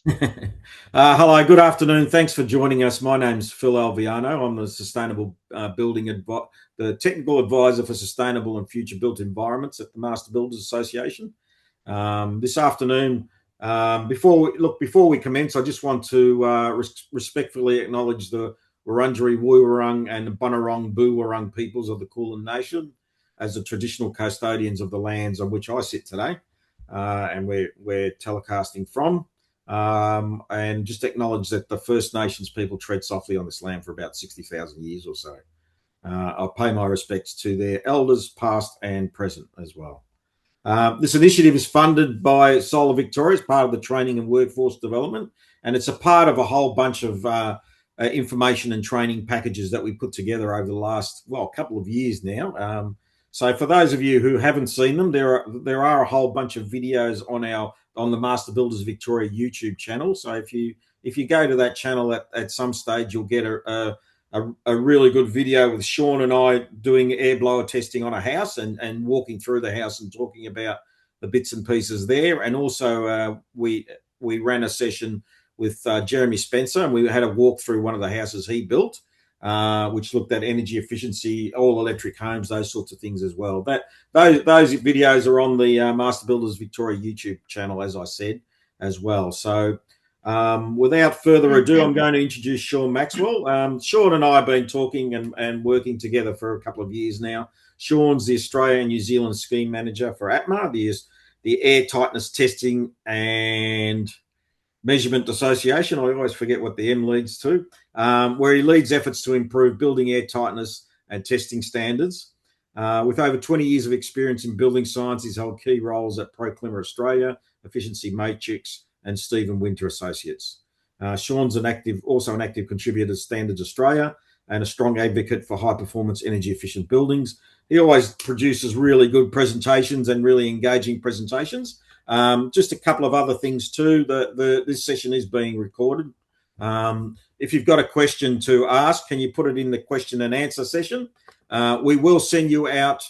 Hello, good afternoon. Thanks for joining us. My name's Phil Alviano. I'm the Sustainable the Technical Advisor for Sustainable and Future Built Environments at the Master Builders Association. This afternoon, before we commence, I just want to respectfully acknowledge the Wurundjeri Woiwurrung and the Bunurong Boonwurrung peoples of the Kulin Nation as the traditional custodians of the lands on which I sit today, and we're telecasting from. And just acknowledge that the First Nations people tread softly on this land for about 60,000 years or so. I pay my respects to their elders, past and present as well. This initiative is funded by Solar Victoria as part of the training and workforce development, and it's a part of a whole bunch of information and training packages that we put together over the last, couple of years now. So for those of you who haven't seen them, there are a whole bunch of videos on the Master Builders Victoria YouTube channel. So if you go to that channel at some stage, you'll get a really good video with Sean and I doing air blower testing on a house and walking through the house and talking about the bits and pieces there. And also we ran a session with Jeremy Spencer, and we had a walk through one of the houses he built, which looked at energy efficiency, all electric homes, those sorts of things as well. Those videos are on the Master Builders Victoria YouTube channel, as I said, as well. So without further ado, I'm going to introduce Sean Maxwell. Sean and I have been talking and working together for a couple of years now. Sean's the Australia and New Zealand scheme manager for ATMA, the Air Tightness Testing and Measurement Association. I always forget what the M leads to, where he leads efforts to improve building air tightness and testing standards. With over 20 years of experience in building science, he's held key roles at ProClimate Australia, Efficiency Matrix, and Stephen Winter Associates. Sean's also an active contributor to Standards Australia and a strong advocate for high-performance energy-efficient buildings. He always produces really good presentations and really engaging presentations. Just a couple of other things too. This session is being recorded. If you've got a question to ask, can you put it in the question and answer session? We will send you out.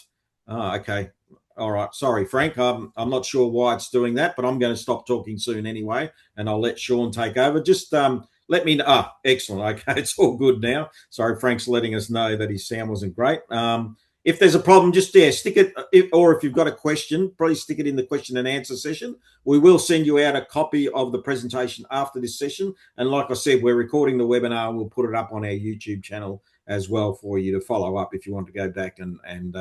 Okay. All right. Sorry, Frank. I'm not sure why it's doing that, but I'm going to stop talking soon anyway, and I'll let Sean take over. Just let me know. Excellent. Okay. It's all good now. Sorry, Frank's letting us know that his sound wasn't great. If there's a problem, just stick it, or if you've got a question, please stick it in the question and answer session. We will send you out a copy of the presentation after this session. And like I said, we're recording the webinar. We'll put it up on our YouTube channel as well for you to follow up if you want to go back and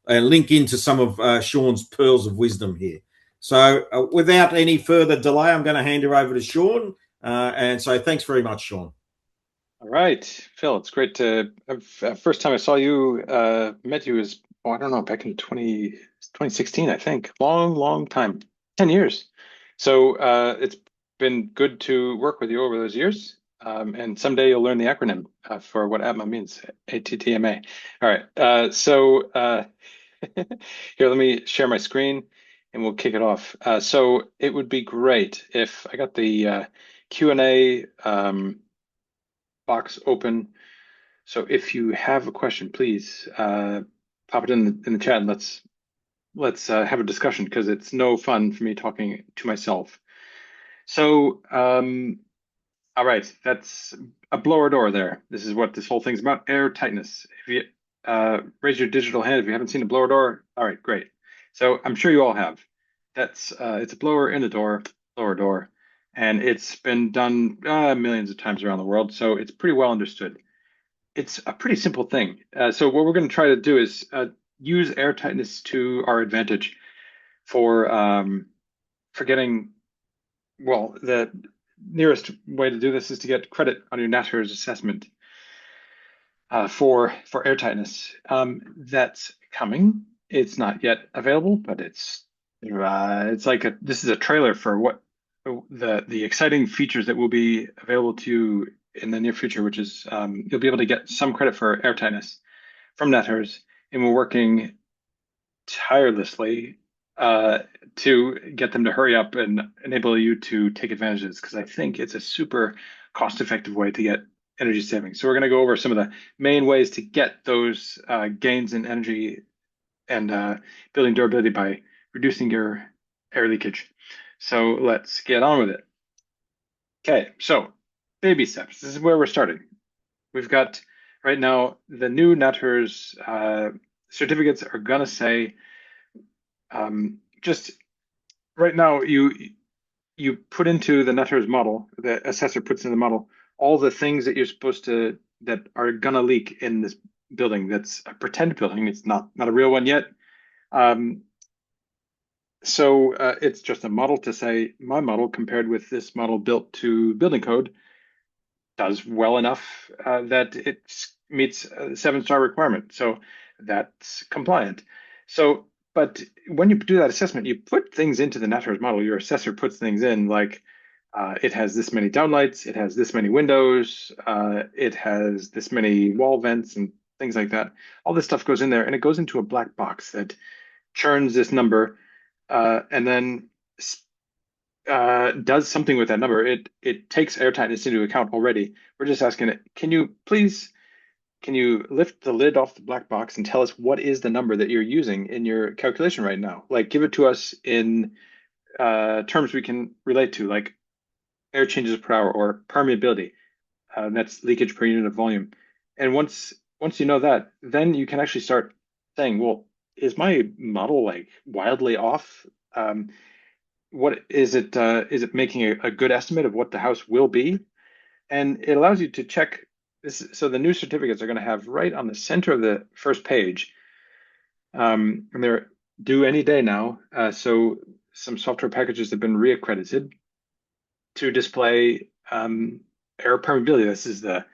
link into some of Sean's pearls of wisdom here. So without any further delay, I'm going to hand you over to Sean. And so thanks very much, Sean. All right, Phil, it's great to first time I saw you, met you was, I don't know, back in 2016, I think. Long time, 10 years. So it's been good to work with you over those years. And someday you'll learn the acronym for what ATMA means, ATTMA. All right, here, let me share my screen and we'll kick it off. So it would be great if I got the Q&A box open. So if you have a question, please pop it in the chat and let's have a discussion, because it's no fun for me talking to myself. So all right, that's a blower door there. This is what this whole thing's about, air tightness. If you raise your digital hand if you haven't seen a blower door. All right, great. So I'm sure you all have. That's it's a blower in the door, blower door. And it's been done millions of times around the world, so it's pretty well understood. It's a pretty simple thing. So what we're going to try to do is use air tightness to our advantage for getting, well, the nearest way to do this is to get credit on your NatHERS assessment for air tightness. That's coming. It's not yet available, but it's like this is a trailer for what the exciting features that will be available to you in the near future, which is you'll be able to get some credit for air tightness from NatHERS, and we're working tirelessly to get them to hurry up and enable you to take advantage of this, because I think it's a super cost-effective way to get energy savings. So we're going to go over some of the main ways to get those gains in energy and building durability by reducing your air leakage. So let's get on with it. Okay, so baby steps. This is where we're starting. We've got right now the new Netters certificates are gonna say just right now you put into the Netters model, the assessor puts in the model all the things that you're supposed to that are gonna leak in this building. That's a pretend building. It's not a real one yet. Um, it's just a model to say my model compared with this model built to building code does well enough that it meets a 7-star requirement. So that's compliant. So, but when you do that assessment, you put things into the Natters model. Your assessor puts things in like it has this many downlights, it has this many windows, it has this many wall vents and things like that. All this stuff goes in there and it goes into a black box that churns this number and then does something with that number. It takes airtightness into account already. We're just asking it, can you lift the lid off the black box and tell us what is the number that you're using in your calculation right now? Like give it to us in terms we can relate to, like air changes per hour or permeability. That's leakage per unit of volume. And once you know that, then you can actually start saying, well, is my model like wildly off? What is it? Is it making a good estimate of what the house will be? And it allows you to check this. So the new certificates are going to have right on the center of the first page, and they're due any day now. So some software packages have been reaccredited to display air permeability. This is the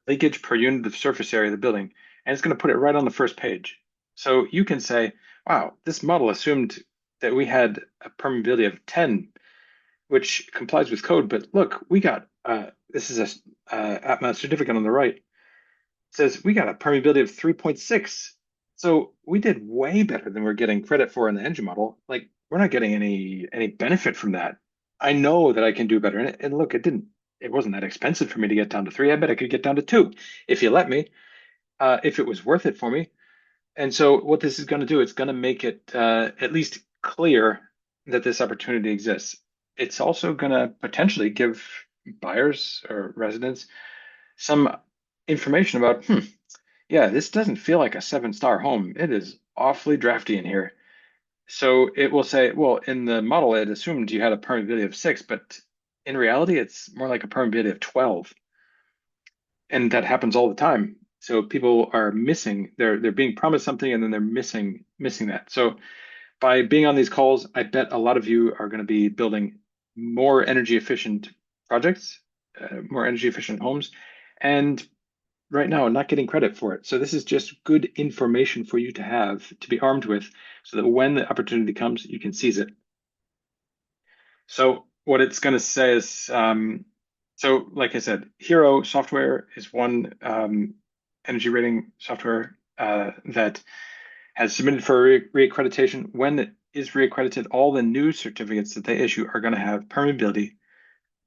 leakage per unit of surface area of the building, and it's going to put it right on the first page. So you can say, wow, this model assumed that we had a permeability of 10, which complies with code. But look, we got this is a certificate on the right. It says we got a permeability of 3.6. So we did way better than we're getting credit for in the engine model. Like we're not getting any benefit from that. I know that I can do better. And look, it wasn't that expensive for me to get down to 3. I bet I could get down to 2 if you let me, if it was worth it for me. And so what this is going to do, it's going to make it at least clear that this opportunity exists. It's also going to potentially give buyers or residents some information about, yeah, this doesn't feel like a 7-star home. It is awfully drafty in here. So it will say, well, in the model, it assumed you had a permeability of 6, but in reality, it's more like a permeability of 12. And that happens all the time. So people are missing, they're being promised something and then they're missing that. So by being on these calls, I bet a lot of you are going to be building more energy efficient projects, more energy efficient homes, and right now not getting credit for it. So this is just good information for you to have to be armed with so that when the opportunity comes, you can seize it. So what it's going to say is, so like I said, Hero software is one energy rating software that has submitted for reaccreditation. When it is reaccredited, all the new certificates that they issue are going to have permeability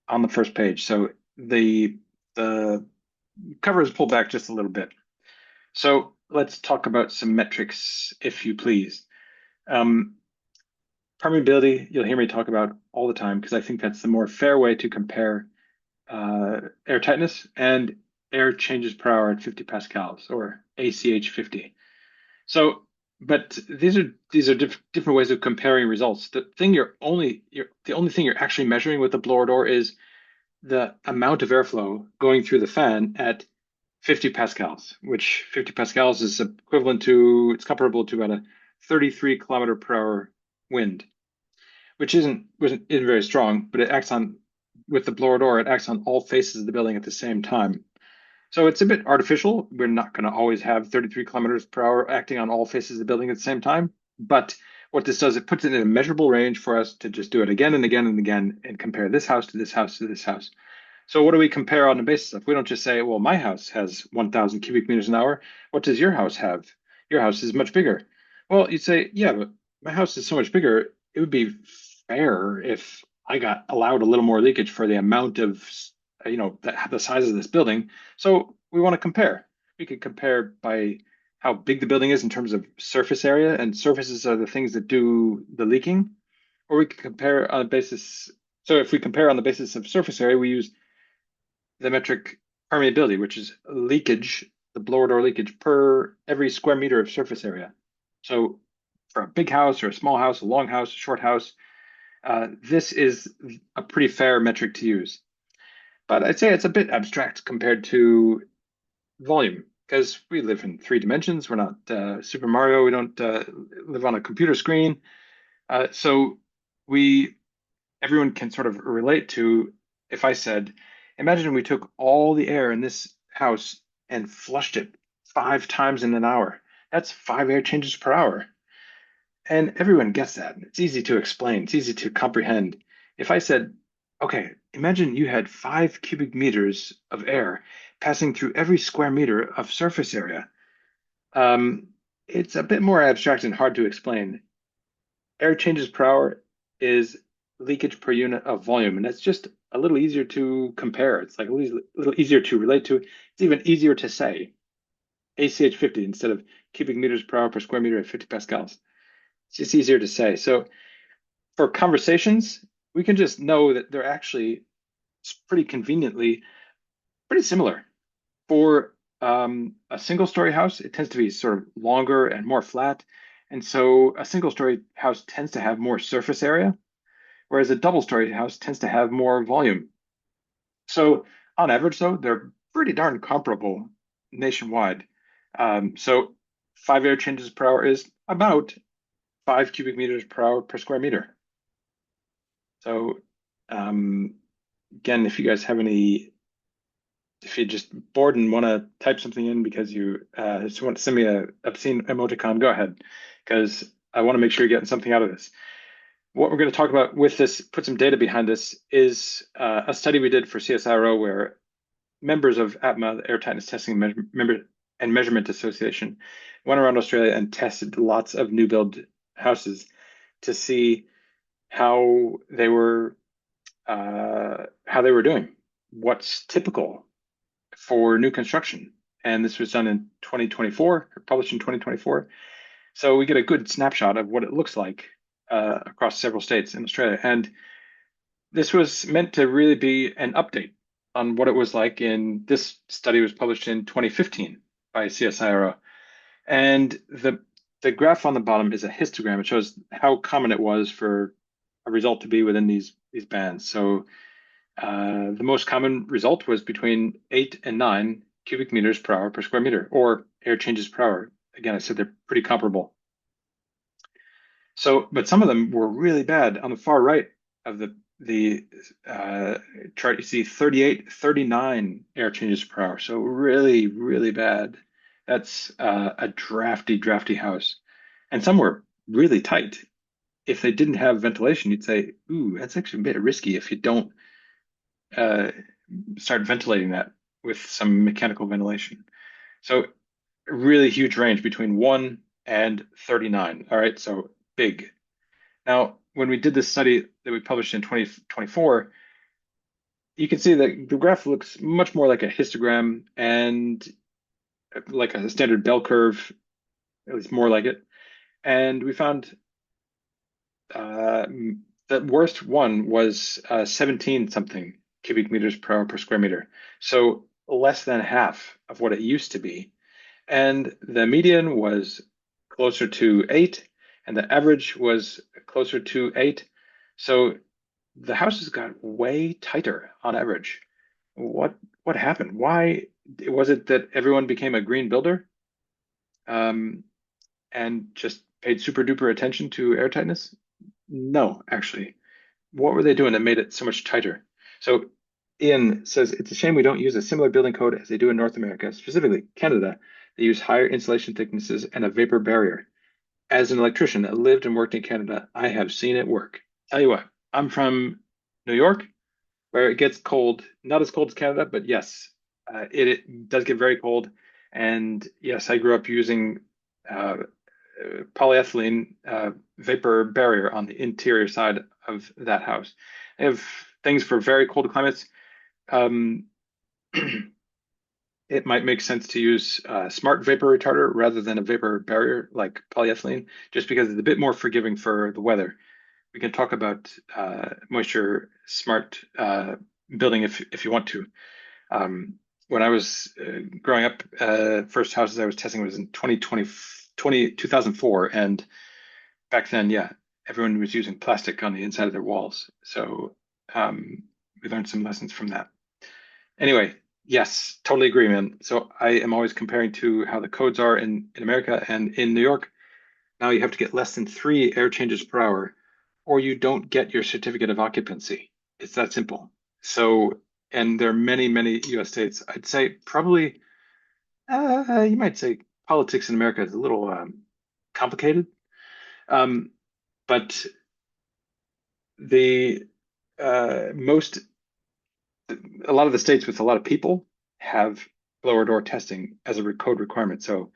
on the first page. So the cover is pulled back just a little bit. So let's talk about some metrics, if you please. Um, Permeability, you'll hear me talk about all the time because I think that's the more fair way to compare air tightness and air changes per hour at 50 pascals or ACH 50. So, but these are different ways of comparing results. The only thing you're actually measuring with the blower door is the amount of airflow going through the fan at 50 pascals, which 50 pascals is it's comparable to about a 33 kilometer per hour wind, which isn't very strong, but it acts on with the blower door, it acts on all faces of the building at the same time. So it's a bit artificial. We're not going to always have 33 kilometers per hour acting on all faces of the building at the same time. But what this does, it puts it in a measurable range for us to just do it again and again and again and compare this house to this house to this house. So what do we compare on the basis of? We don't just say, well, my house has 1,000 cubic meters an hour. What does your house have? Your house is much bigger. Well, you'd say, yeah, but my house is so much bigger. It would be fair if I got allowed a little more leakage for the amount of, the size of this building. So we want to compare. We could compare by how big the building is in terms of surface area, and surfaces are the things that do the leaking. Or we could compare on a basis So if we compare on the basis of surface area, we use the metric permeability, which is leakage, the blower door leakage per every square meter of surface area. So for a big house or a small house, a long house, a short house, this is a pretty fair metric to use. But I'd say it's a bit abstract compared to volume because we live in three dimensions. We're not Super Mario. We don't live on a computer screen. So we everyone can sort of relate to if I said, imagine we took all the air in this house and flushed it 5 times in an hour. That's 5 air changes per hour. And everyone gets that. It's easy to explain, it's easy to comprehend. If I said, okay, imagine you had 5 cubic meters of air passing through every square meter of surface area. Um, it's a bit more abstract and hard to explain. Air changes per hour is leakage per unit of volume, and that's just a little easier to compare. It's like little easier to relate to. It's even easier to say ACH 50 instead of cubic meters per hour per square meter at 50 pascals. It's just easier to say. So for conversations, we can just know that they're actually pretty conveniently pretty similar. For a single story house, it tends to be sort of longer and more flat. And so a single story house tends to have more surface area, whereas a double story house tends to have more volume. So on average, though, they're pretty darn comparable nationwide. So 5 air changes per hour is about 5 cubic meters per hour per square meter. So um, again, if you guys have if you're just bored and want to type something in because you just want to send me a obscene emoticon, go ahead, because I want to make sure you're getting something out of this. What we're going to talk about with this, put some data behind this, is a study we did for CSIRO where members of ATMA, the Air Tightness Testing and Measurement Association, went around Australia and tested lots of new build houses to see how they were doing, what's typical for new construction. And this was done in 2024, or published in 2024. So we get a good snapshot of what it looks like across several states in Australia. And this was meant to really be an update on what it was like in this study was published in 2015 by CSIRO. And the graph on the bottom is a histogram. It shows how common it was for a result to be within these bands. So the most common result was between 8 and 9 cubic meters per hour per square meter, or air changes per hour. Again, I said they're pretty comparable. So, but some of them were really bad. On the far right of the chart, you see 38, 39 air changes per hour. So really, really bad. That's a drafty house. And some were really tight. If they didn't have ventilation, you'd say, ooh, that's actually a bit risky if you don't uh, start ventilating that with some mechanical ventilation. So really huge range between 1 and 39. All right, so big. Now, when we did this study that we published in 2024, you can see that the graph looks much more like a histogram and like a standard bell curve, at least more like it. And we found the worst one was 17 something cubic meters per hour per square meter. So less than half of what it used to be. And the median was closer to 8, and the average was closer to 8. So the houses got way tighter on average. What happened? Why was it that everyone became a green builder um, and just paid super duper attention to air tightness? No, actually. What were they doing that made it so much tighter? So Ian says it's a shame we don't use a similar building code as they do in North America, specifically Canada. They use higher insulation thicknesses and a vapor barrier. As an electrician that lived and worked in Canada, I have seen it work. Tell you what, I'm from New York, where it gets cold, not as cold as Canada, but yes, it does get very cold. And yes, I grew up using uh, polyethylene vapor barrier on the interior side of that house. They have things for very cold climates. Um, it might make sense to use smart vapor retarder rather than a vapor barrier like polyethylene, just because it's a bit more forgiving for the weather. we can talk about moisture smart building if you want to. When I was growing up, first houses I was testing was in 2004, and back then, yeah, everyone was using plastic on the inside of their walls. So we learned some lessons from that. Anyway, yes, totally agree, man. So I am always comparing to how the codes are in America and in New York. Now you have to get less than 3 air changes per hour, or you don't get your certificate of occupancy. It's that simple. So, and there are many, many US states. I'd say probably, you might say politics in America is a little complicated. Um, but the most a lot of the states with a lot of people have blower door testing as a code requirement. So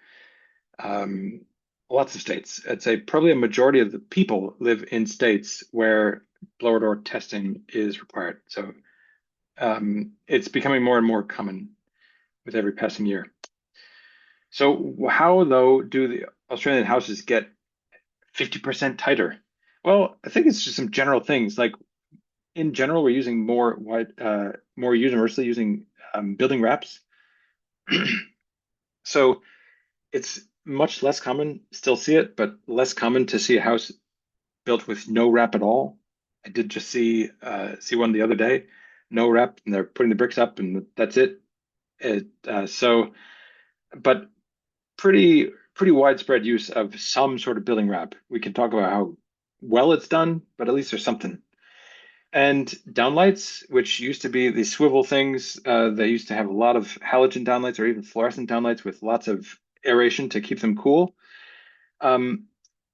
um, lots of states, I'd say probably a majority of the people live in states where blower door testing is required. So it's becoming more and more common with every passing year. So how though do the Australian houses get 50% tighter? Well, I think it's just some general things like in general, we're using more universally using building wraps. So it's much less common, still see it, but less common to see a house built with no wrap at all. I did just see one the other day, no wrap, and they're putting the bricks up, and that's it. But pretty widespread use of some sort of building wrap. We can talk about how well it's done, but at least there's something. And downlights, which used to be the swivel things, they used to have a lot of halogen downlights or even fluorescent downlights with lots of aeration to keep them cool. Um,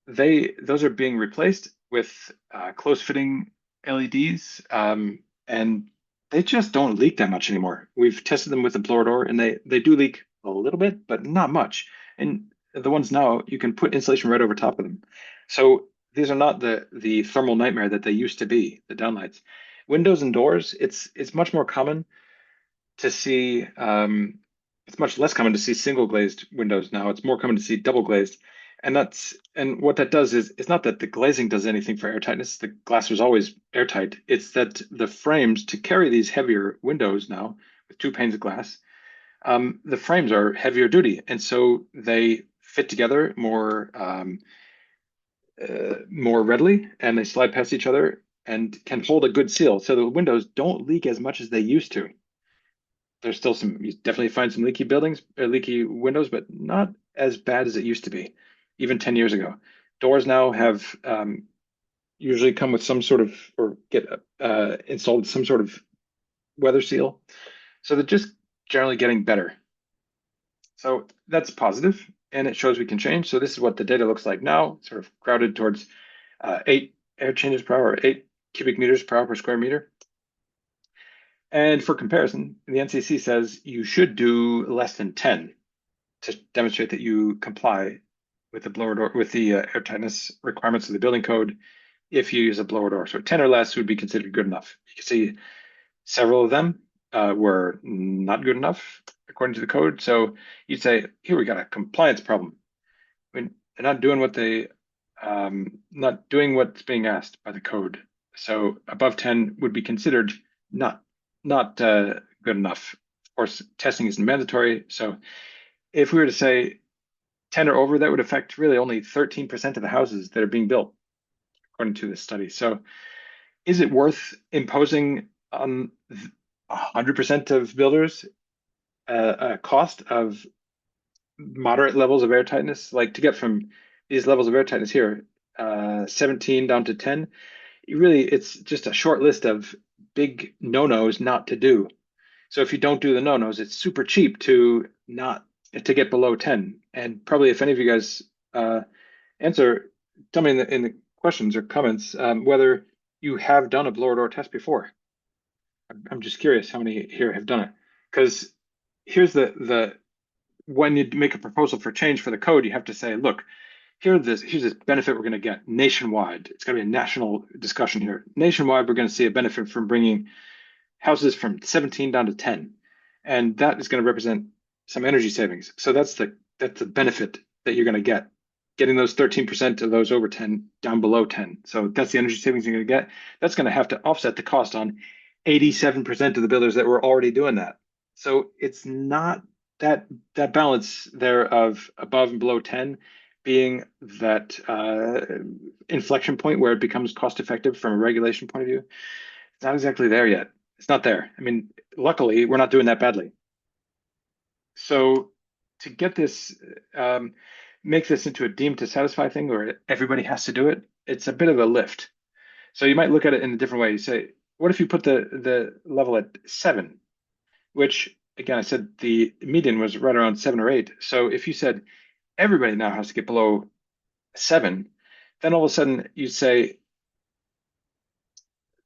those are being replaced with close-fitting LEDs, and they just don't leak that much anymore. We've tested them with the blower door, and they do leak a little bit, but not much. And the ones now, you can put insulation right over top of them. So these are not the thermal nightmare that they used to be, the downlights. Windows and doors, it's much more common to see. It's much less common to see single glazed windows now. It's more common to see double glazed, and what that does is it's not that the glazing does anything for airtightness. The glass was always airtight. It's that the frames to carry these heavier windows now with 2 panes of glass, the frames are heavier duty, and so they fit together more readily, and they slide past each other and can hold a good seal. So the windows don't leak as much as they used to. There's still you definitely find some leaky buildings, or leaky windows, but not as bad as it used to be, even 10 years ago. Doors now have usually come with some sort of, or get installed some sort of weather seal. So they're just generally getting better. So that's positive, and it shows we can change. So this is what the data looks like now, sort of crowded towards 8 air changes per hour, 8 cubic meters per hour per square meter. And for comparison, the NCC says you should do less than 10 to demonstrate that you comply with the blower door, with the airtightness requirements of the building code if you use a blower door. So 10 or less would be considered good enough. You can see several of them were not good enough according to the code. So you'd say, here we got a compliance problem. I mean, they're not doing not doing what's being asked by the code. So above 10 would be considered not good enough. Of course, testing isn't mandatory. So if we were to say 10 or over, that would affect really only 13% of the houses that are being built, according to this study. So is it worth imposing on 100% of builders a cost of moderate levels of airtightness? Like to get from these levels of airtightness here, 17 down to 10, it's just a short list of big no-nos not to do. So if you don't do the no-nos, it's super cheap to get below 10. And probably if any of you guys answer, tell me in the questions or comments whether you have done a blower door test before. I'm just curious how many here have done it. Because here's the when you make a proposal for change for the code, you have to say, look, here's this benefit we're going to get nationwide. It's going to be a national discussion here. Nationwide, we're going to see a benefit from bringing houses from 17 down to 10, and that is going to represent some energy savings. So that's the benefit that you're going to get. getting those 13% of those over 10 down below 10. So that's the energy savings you're going to get. That's going to have to offset the cost on 87% of the builders that were already doing that. So it's not that balance there of above and below 10 being that inflection point where it becomes cost effective from a regulation point of view. It's not exactly there yet. It's not there. I mean, luckily, we're not doing that badly. So to get this, make this into a deemed to satisfy thing where everybody has to do it, it's a bit of a lift. So you might look at it in a different way. You say, what if you put the level at 7, which again, I said the median was right around 7 or 8. So if you said everybody now has to get below 7, then all of a sudden you say,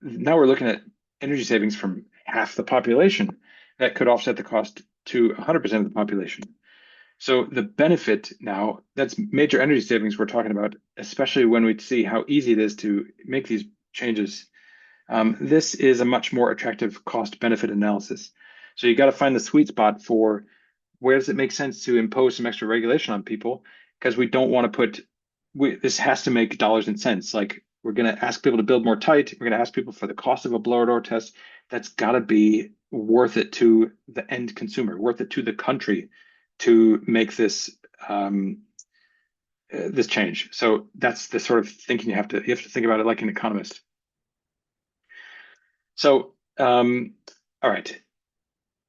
now we're looking at energy savings from half the population that could offset the cost to 100% of the population. So the benefit now, that's major energy savings we're talking about, especially when we see how easy it is to make these changes. This is a much more attractive cost benefit analysis. So you got to find the sweet spot for where does it make sense to impose some extra regulation on people, because we don't want to put, this has to make dollars and cents. Like we're going to ask people to build more tight. We're going to ask people for the cost of a blower door test. That's got to be worth it to the end consumer, worth it to the country to make this this change. So that's the sort of thinking you have to think about it like an economist. So all right.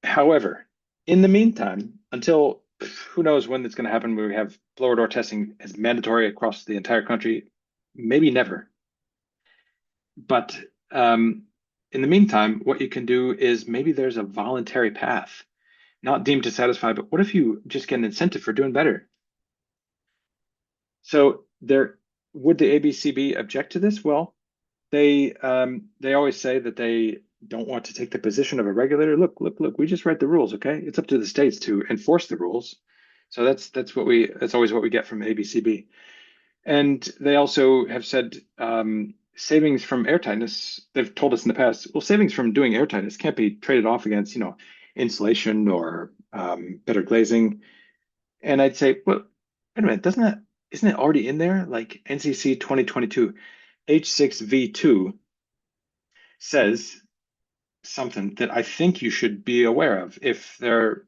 However, in the meantime, until who knows when it's going to happen, where we have blower door testing as mandatory across the entire country, maybe never. But in the meantime, what you can do is maybe there's a voluntary path, not deemed to satisfy, but what if you just get an incentive for doing better? So there, would the ABCB object to this? Well, they always say that they don't want to take the position of a regulator. Look, we just write the rules, okay? It's up to the states to enforce the rules. So that's always what we get from ABCB. And they also have said savings from airtightness, they've told us in the past, well, savings from doing airtightness can't be traded off against, insulation or better glazing. And I'd say, well, wait a minute, isn't it already in there? Like NCC 2022 H6V2 says something that I think you should be aware of. If there are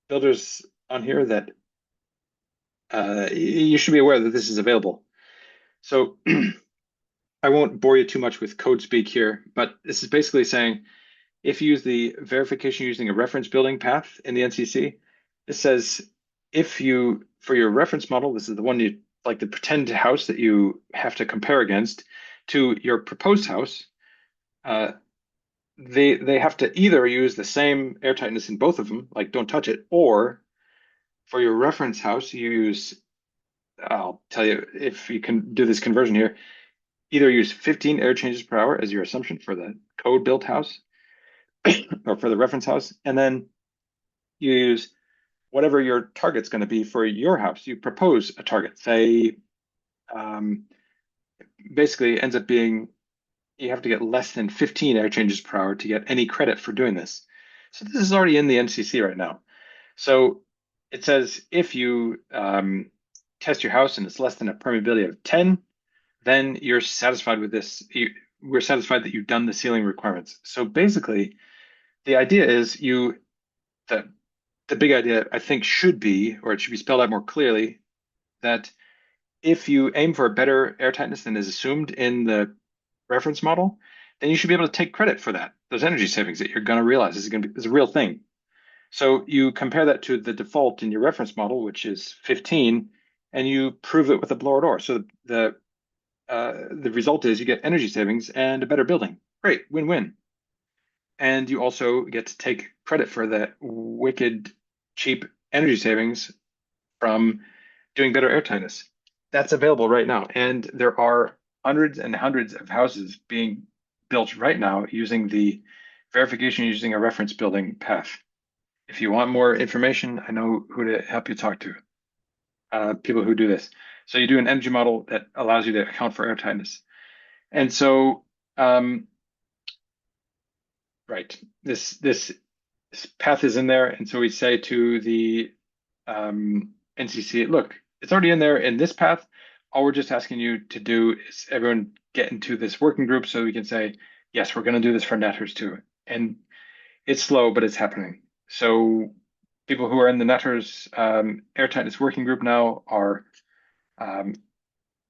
builders on here that you should be aware that this is available. So I won't bore you too much with code speak here, but this is basically saying if you use the verification using a reference building path in the NCC, it says for your reference model, this is the one you like the pretend house that you have to compare against to your proposed house, they have to either use the same air tightness in both of them, like don't touch it, or for your reference house, you use, I'll tell you if you can do this conversion here, either use 15 air changes per hour as your assumption for the code built house or for the reference house, and then you use whatever your target's going to be for your house. You propose a target, say, basically ends up being you have to get less than 15 air changes per hour to get any credit for doing this. So this is already in the NCC right now. So it says if you test your house and it's less than a permeability of 10, then you're satisfied with this. We're satisfied that you've done the sealing requirements. So basically, the idea is the big idea I think should be, or it should be spelled out more clearly, that if you aim for a better air tightness than is assumed in the reference model, then you should be able to take credit for that. Those energy savings that you're going to realize is a real thing. So you compare that to the default in your reference model, which is 15, and you prove it with a blower door. So the result is you get energy savings and a better building. Great, win-win. And you also get to take credit for the wicked cheap energy savings from doing better air tightness. That's available right now. And there are hundreds and hundreds of houses being built right now using the verification using a reference building path. If you want more information, I know who to help you talk to, people who do this. So you do an energy model that allows you to account for air tightness. And so, right, this path is in there. And so we say to the NCC, look, it's already in there in this path. All we're just asking you to do is everyone get into this working group so we can say, yes, we're going to do this for netters too. And it's slow, but it's happening. So people who are in the netters airtightness working group now are um,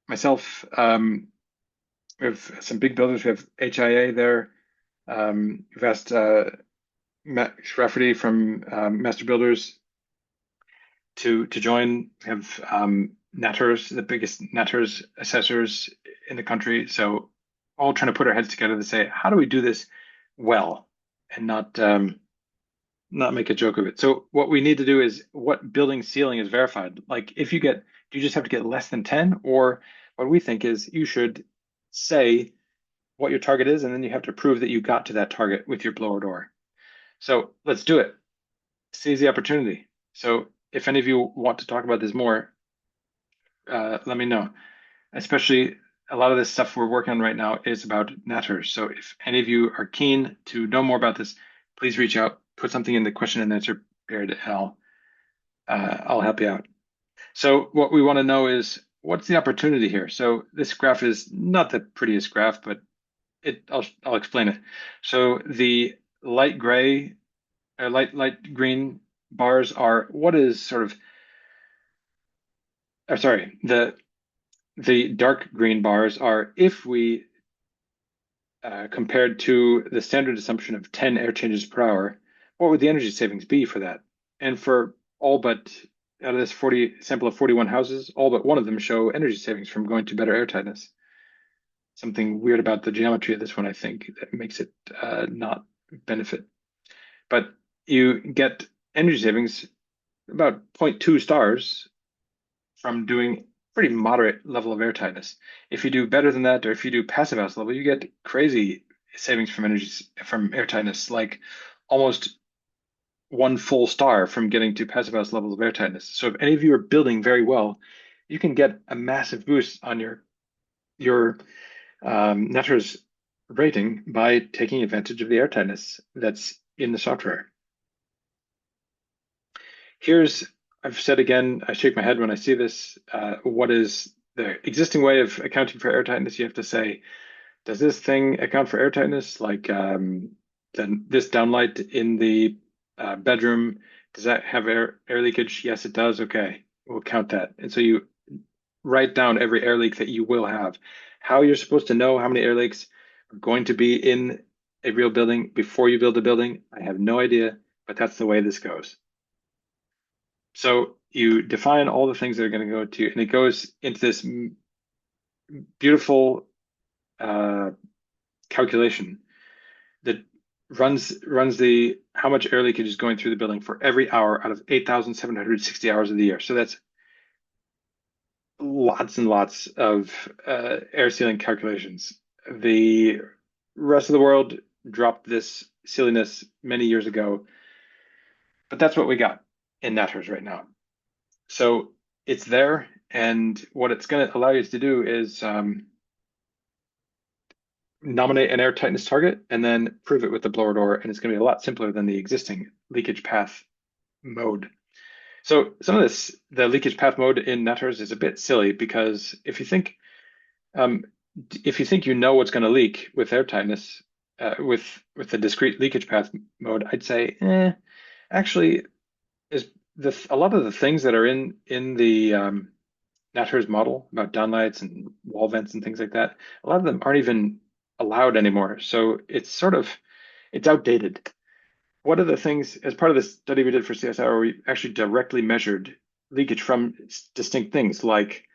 myself. We have some big builders. We have HIA there. We've asked Max Rafferty from Master Builders to join. We have netters, the biggest netters assessors in the country. So all trying to put our heads together to say, how do we do this well and not make a joke of it. So what we need to do is what building ceiling is verified. Like if you get, do you just have to get less than 10? Or what we think is you should say what your target is, and then you have to prove that you got to that target with your blower door. So let's do it. Seize the opportunity. So if any of you want to talk about this more, let me know. Especially a lot of this stuff we're working on right now is about netters. So if any of you are keen to know more about this, please reach out, put something in the question and answer period, and I'll help you out. So what we want to know is what's the opportunity here? So this graph is not the prettiest graph, but I'll explain it. So the light gray or light green bars are what is sort of, or sorry, the dark green bars are if we compared to the standard assumption of 10 air changes per hour, what would the energy savings be for that? And for all but out of this 40 sample of 41 houses, all but one of them show energy savings from going to better airtightness. Something weird about the geometry of this one, I think, that makes it not benefit. But you get energy savings about 0.2 stars from doing pretty moderate level of airtightness. If you do better than that, or if you do passive house level, you get crazy savings from energy from airtightness, like almost 1 full star from getting to passive house levels of airtightness. So if any of you are building very well, you can get a massive boost on your netters rating by taking advantage of the airtightness that's in the software. I've said again, I shake my head when I see this. What is the existing way of accounting for airtightness? You have to say, does this thing account for airtightness? Like then this downlight in the bedroom, does that have air leakage? Yes, it does. Okay, we'll count that. And so you write down every air leak that you will have. How you're supposed to know how many air leaks are going to be in a real building before you build a building, I have no idea, but that's the way this goes. So you define all the things that are going to go to, and it goes into this beautiful calculation that runs the how much air leakage is going through the building for every hour out of 8,760 hours of the year. So that's lots and lots of air sealing calculations. The rest of the world dropped this silliness many years ago, but that's what we got in netters right now. So it's there, and what it's going to allow you to do is nominate an air tightness target and then prove it with the blower door, and it's going to be a lot simpler than the existing leakage path mode. So some of this, the leakage path mode in netters is a bit silly because if you think you know what's going to leak with air tightness with the discrete leakage path mode, I'd say, actually, is a lot of the things that are in the netters model about downlights and wall vents and things like that, a lot of them aren't even allowed anymore. So it's outdated. One of the things, as part of the study we did for CSI, where we actually directly measured leakage from distinct things, like,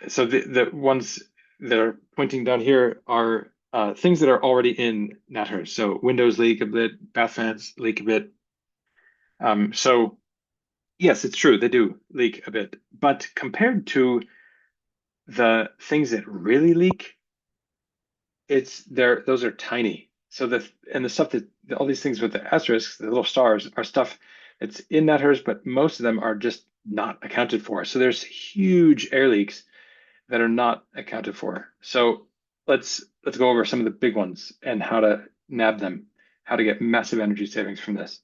so the ones that are pointing down here are things that are already in netters. So windows leak a bit, bath fans leak a bit. So yes, it's true, they do leak a bit, but compared to the things that really leak, those are tiny. So the stuff that all these things with the asterisks, the little stars, are stuff that's in netters, but most of them are just not accounted for. So there's huge air leaks that are not accounted for. So let's go over some of the big ones and how to nab them, how to get massive energy savings from this.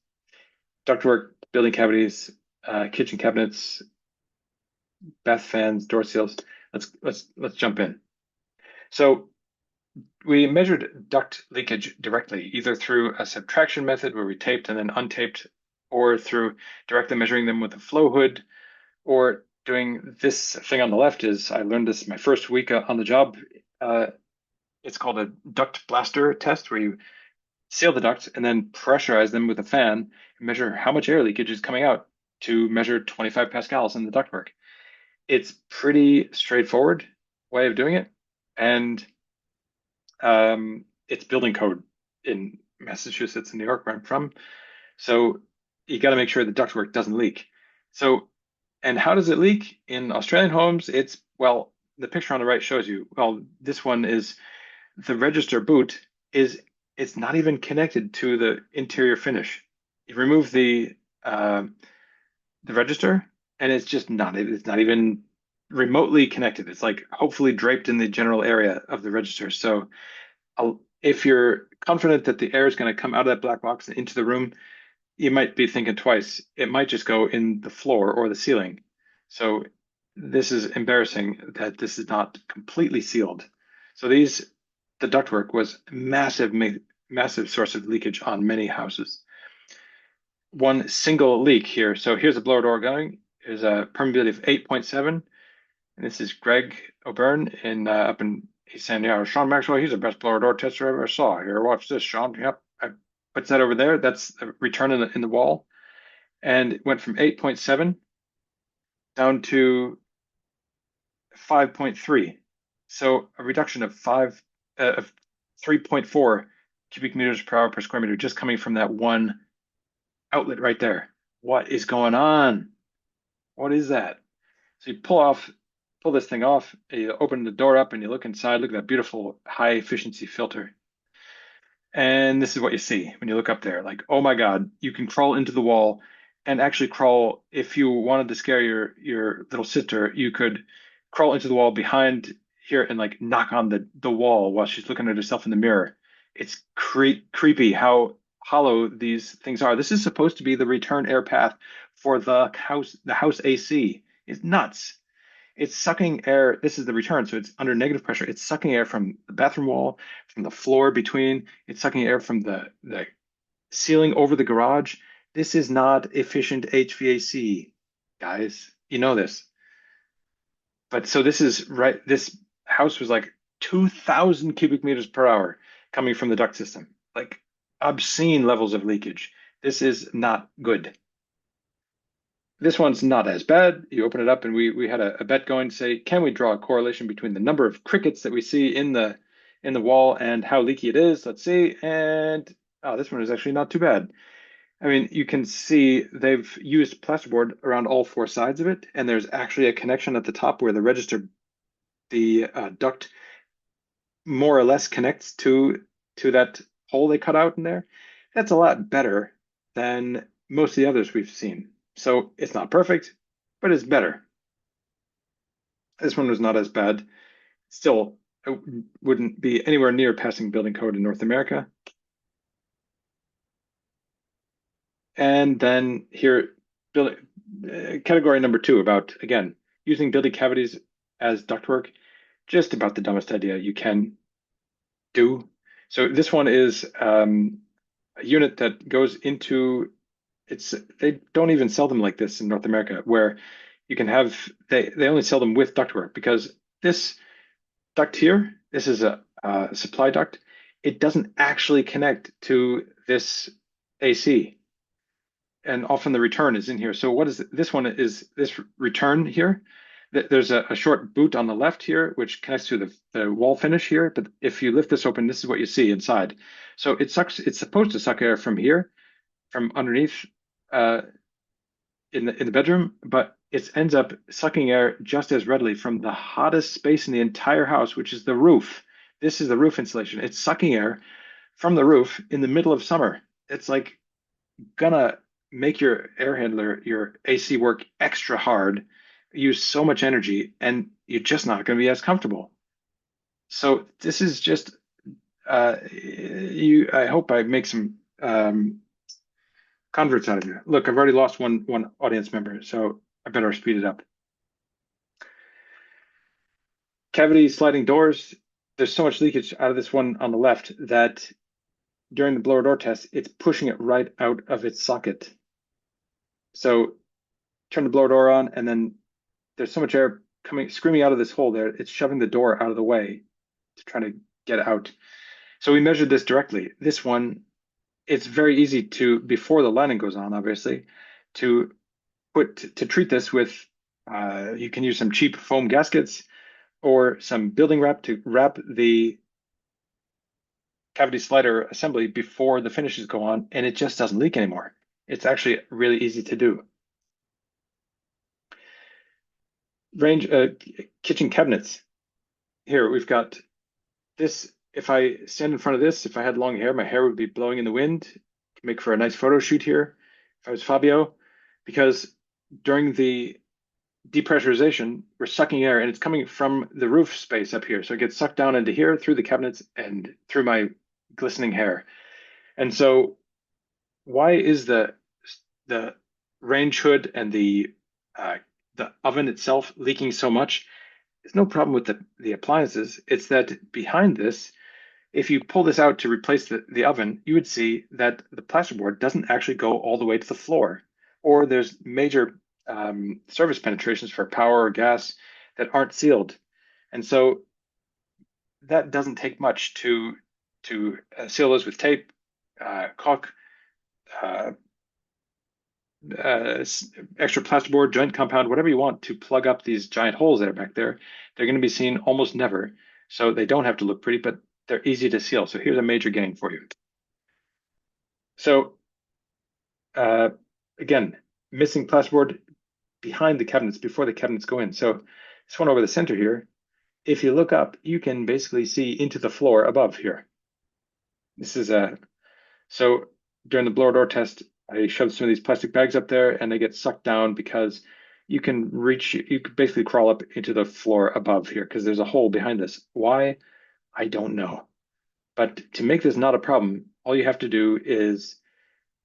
Ductwork, building cavities, kitchen cabinets, bath fans, door seals. Let's jump in. So we measured duct leakage directly, either through a subtraction method where we taped and then untaped, or through directly measuring them with a flow hood, or doing this thing on the left. Is I learned this my first week on the job. Uh, it's called a duct blaster test, where you seal the ducts and then pressurize them with a fan and measure how much air leakage is coming out to measure 25 pascals in the ductwork. It's pretty straightforward way of doing it, and it's building code in Massachusetts and New York, where I'm from. So you got to make sure the ductwork doesn't leak. So, and how does it leak in Australian homes? It's, well, the picture on the right shows you. Well, this one is the register boot is it's not even connected to the interior finish. You remove the register, and it's not even remotely connected. It's like hopefully draped in the general area of the register. So if you're confident that the air is going to come out of that black box and into the room, you might be thinking twice. It might just go in the floor or the ceiling. So this is embarrassing that this is not completely sealed. So the ductwork was massive source of leakage on many houses. One single leak here. So here's a blower door going. There's a permeability of 8.7. And this is Greg O'Byrne up in, he's saying, yeah, Sean Maxwell, he's the best blower door tester I ever saw. Here, watch this, Sean. Yep. I puts that over there. That's a return in the wall. And it went from 8.7 down to 5.3. So a reduction of 3.4 cubic meters per hour per square meter just coming from that one outlet right there. What is going on? What is that? So you pull this thing off, you open the door up and you look inside, look at that beautiful high efficiency filter. And this is what you see when you look up there. Like, oh my God, you can crawl into the wall and actually crawl. If you wanted to scare your little sister, you could crawl into the wall behind here and like knock on the wall while she's looking at herself in the mirror. It's creepy how hollow these things are. This is supposed to be the return air path for the house AC. It's nuts. It's sucking air. This is the return, so it's under negative pressure. It's sucking air from the bathroom wall, from the floor between. It's sucking air from the ceiling over the garage. This is not efficient HVAC, guys. You know this. But so this is right. This house was like 2,000 cubic meters per hour coming from the duct system, like obscene levels of leakage. This is not good. This one's not as bad. You open it up, and we had a bet going to say, can we draw a correlation between the number of crickets that we see in the wall and how leaky it is? Let's see. And oh, this one is actually not too bad. I mean, you can see they've used plasterboard around all four sides of it, and there's actually a connection at the top where the duct more or less connects to that hole they cut out in there. That's a lot better than most of the others we've seen. So it's not perfect, but it's better. This one was not as bad. Still, it wouldn't be anywhere near passing building code in North America. And then here, category number 2 about, again, using building cavities as ductwork, just about the dumbest idea you can do. So this one is a unit that goes into they don't even sell them like this in North America, where you can have they only sell them with ductwork, because this duct here, this is a supply duct. It doesn't actually connect to this AC, and often the return is in here. So what is this one is this return here? There's a short boot on the left here, which connects to the wall finish here. But if you lift this open, this is what you see inside. So it sucks. It's supposed to suck air from here, from underneath in the bedroom, but it ends up sucking air just as readily from the hottest space in the entire house, which is the roof. This is the roof insulation. It's sucking air from the roof in the middle of summer. It's like gonna make your air handler, your AC work extra hard, use so much energy, and you're just not gonna be as comfortable. So this is just I hope I make some converts out of you. Look, I've already lost one audience member, so I better speed it up. cavity sliding doors, there's so much leakage out of this one on the left that during the blower door test, it's pushing it right out of its socket. So turn the blower door on, and then there's so much air screaming out of this hole there, it's shoving the door out of the way to try to get out. So we measured this directly. This one, it's very easy to, before the lining goes on, obviously, to treat this with, you can use some cheap foam gaskets or some building wrap to wrap the cavity slider assembly before the finishes go on, and it just doesn't leak anymore. It's actually really easy to do. Kitchen cabinets. Here we've got this. If I stand in front of this, if I had long hair, my hair would be blowing in the wind. Make for a nice photo shoot here if I was Fabio, because during the depressurization, we're sucking air and it's coming from the roof space up here. So it gets sucked down into here through the cabinets and through my glistening hair. And so why is the range hood and the oven itself leaking so much? There's no problem with the appliances. It's that behind this, if you pull this out to replace the oven, you would see that the plasterboard doesn't actually go all the way to the floor, or there's major service penetrations for power or gas that aren't sealed. And so that doesn't take much to seal those with tape, caulk, extra plasterboard, joint compound, whatever you want to plug up these giant holes that are back there. They're going to be seen almost never. So they don't have to look pretty, but they're easy to seal. So here's a major gain for you. So again, missing plasterboard behind the cabinets before the cabinets go in. So this one over the center here, if you look up, you can basically see into the floor above here. This is so during the blower door test, I shoved some of these plastic bags up there and they get sucked down because you can basically crawl up into the floor above here because there's a hole behind this. Why? I don't know. But to make this not a problem, all you have to do is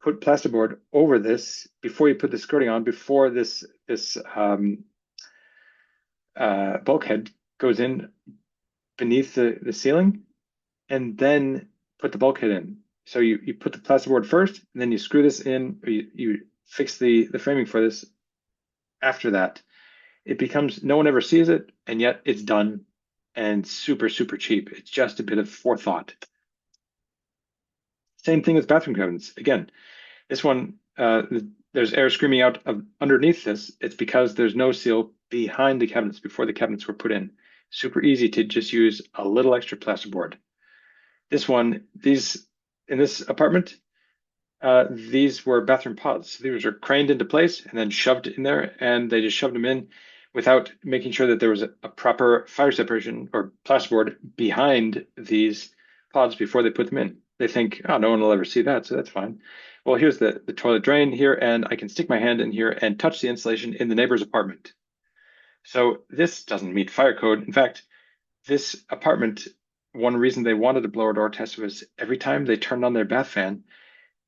put plasterboard over this before you put the skirting on, before this bulkhead goes in beneath the ceiling, and then put the bulkhead in. So you put the plasterboard first, and then you screw this in, or you fix the framing for this after that. It becomes, no one ever sees it, and yet it's done and super, super cheap. It's just a bit of forethought. Same thing with bathroom cabinets. Again, this one, there's air screaming out of underneath this. It's because there's no seal behind the cabinets before the cabinets were put in. Super easy to just use a little extra plasterboard. This one, in this apartment, these were bathroom pods. These were craned into place and then shoved in there, and they just shoved them in without making sure that there was a proper fire separation or plasterboard behind these pods before they put them in. They think, oh, no one will ever see that, so that's fine. Well, here's the toilet drain here, and I can stick my hand in here and touch the insulation in the neighbor's apartment. So this doesn't meet fire code. In fact, this apartment, one reason they wanted a blower door test was every time they turned on their bath fan,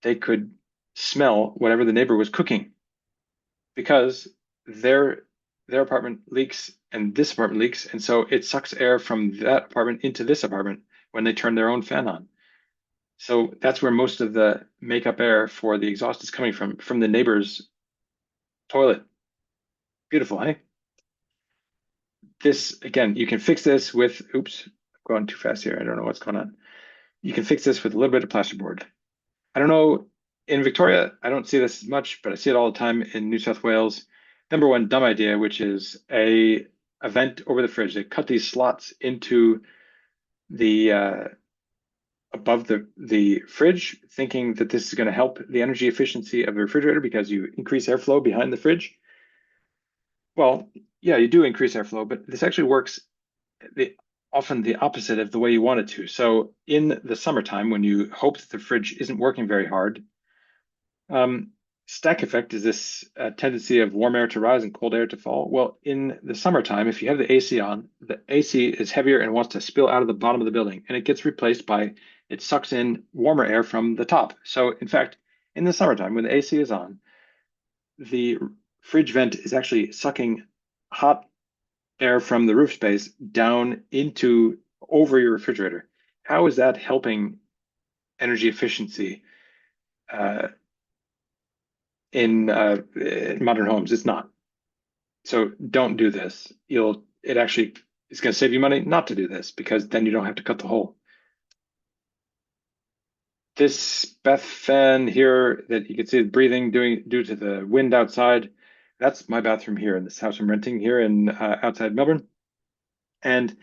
they could smell whatever the neighbor was cooking because their apartment leaks and this apartment leaks, and so it sucks air from that apartment into this apartment when they turn their own fan on. So that's where most of the makeup air for the exhaust is coming from the neighbor's toilet. Beautiful, hey? This, again, you can fix this with, oops, I'm going too fast here. I don't know what's going on. You can fix this with a little bit of plasterboard. I don't know, in Victoria, I don't see this much, but I see it all the time in New South Wales. Number one dumb idea, which is a vent over the fridge. They cut these slots into the above the fridge, thinking that this is going to help the energy efficiency of the refrigerator because you increase airflow behind the fridge. Well, yeah, you do increase airflow, but this actually works often the opposite of the way you want it to. So in the summertime, when you hope that the fridge isn't working very hard, stack effect is this tendency of warm air to rise and cold air to fall. Well, in the summertime, if you have the AC on, the AC is heavier and wants to spill out of the bottom of the building, and it gets replaced by, it sucks in warmer air from the top. So in fact, in the summertime, when the AC is on, the fridge vent is actually sucking hot air from the roof space down into over your refrigerator. How is that helping energy efficiency uh, in modern homes? It's not. So don't do this. It actually is going to save you money not to do this because then you don't have to cut the hole. This Beth fan here that you can see breathing doing due to the wind outside, that's my bathroom here in this house I'm renting here in outside Melbourne. And